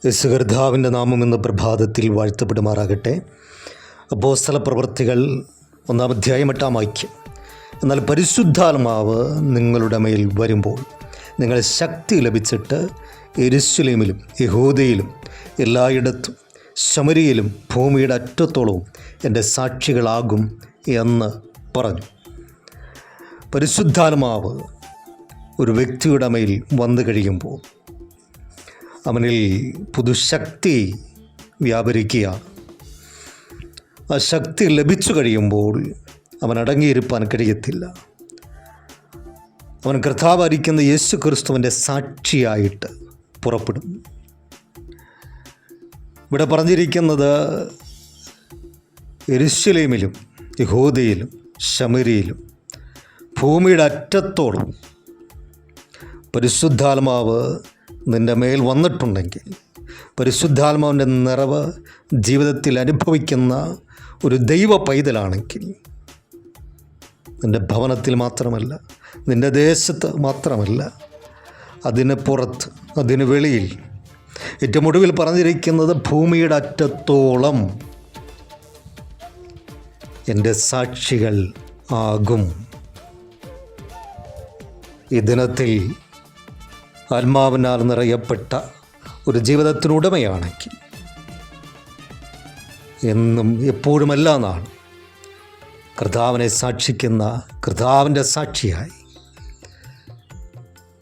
യേശുകർത്താവിൻ്റെ നാമം ഇന്ന് പ്രഭാതത്തിൽ വാഴ്ത്തപ്പെടുമാറാകട്ടെ. അപ്പോസ്തല പ്രവൃത്തികൾ 1-ാം അധ്യായം 8-ാം വാക്യം. എന്നാൽ പരിശുദ്ധാത്മാവ് നിങ്ങളുടെ മേൽ വരുമ്പോൾ നിങ്ങൾ ശക്തി ലഭിച്ചിട്ട് യെരൂശലേമിലും യഹൂദയിലും എല്ലായിടത്തും ശമരിയയിലും ഭൂമിയുടെ അറ്റത്തോളവും എൻ്റെ സാക്ഷികളാകും എന്ന് പറഞ്ഞു. പരിശുദ്ധാത്മാവ് ഒരു വ്യക്തിയുടെ മേൽ വന്നു കഴിയുമ്പോൾ അവനിൽ പുതുശക്തി വ്യാപരിക്കുകയാണ്. ആ ശക്തി ലഭിച്ചു കഴിയുമ്പോൾ അവൻ അടങ്ങിയിരിക്കാൻ കഴിയത്തില്ല. അവൻ കർത്താവായിരിക്കുന്ന യേശു ക്രിസ്തുവിൻ്റെ സാക്ഷിയായിട്ട് പുറപ്പെടും. ഇവിടെ പറഞ്ഞിരിക്കുന്നത് യെരൂശലേമിലും യഹൂദയിലും ശമരിയിലും ഭൂമിയുടെ അറ്റത്തോളം പരിശുദ്ധാത്മാവ് നിൻ്റെ മേൽ വന്നിട്ടുണ്ടെങ്കിൽ, പരിശുദ്ധാത്മാവിൻ്റെ നിറവ് ജീവിതത്തിൽ അനുഭവിക്കുന്ന ഒരു ദൈവ പൈതലാണെങ്കിൽ, നിൻ്റെ ഭവനത്തിൽ മാത്രമല്ല, നിൻ്റെ ദേശത്ത് മാത്രമല്ല, അതിന് പുറത്ത്, അതിന് വെളിയിൽ, ഏറ്റവും ഒടുവിൽ പറഞ്ഞിരിക്കുന്നത് ഭൂമിയുടെ അറ്റത്തോളം എൻ്റെ സാക്ഷികൾ ആകും. ഈ ദിനത്തിൽ ആത്മാവിനാൽ നിറയപ്പെട്ട ഒരു ജീവിതത്തിനുടമയാണെങ്കിൽ എന്നും എപ്പോഴും എല്ലാ നാളും കർത്താവിനെ സാക്ഷിക്കുന്ന കർത്താവിൻ്റെ സാക്ഷിയായി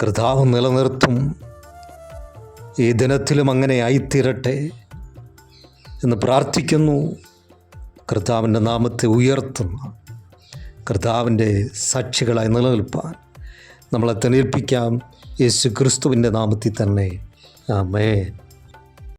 കർത്താവ് നിലനിർത്തും. ഈ ദിനത്തിലും അങ്ങനെ ആയിത്തീരട്ടെ എന്ന് പ്രാർത്ഥിക്കുന്നു. കർത്താവിൻ്റെ നാമത്തെ ഉയർത്തുന്ന കർത്താവിൻ്റെ സാക്ഷികളായി നിലനിൽപ്പാൻ നമ്മളെ തെളിയിപ്പിക്കാം. യേശു ക്രിസ്തുവിൻ്റെ നാമത്തിൽ തന്നെ. ആമേൻ.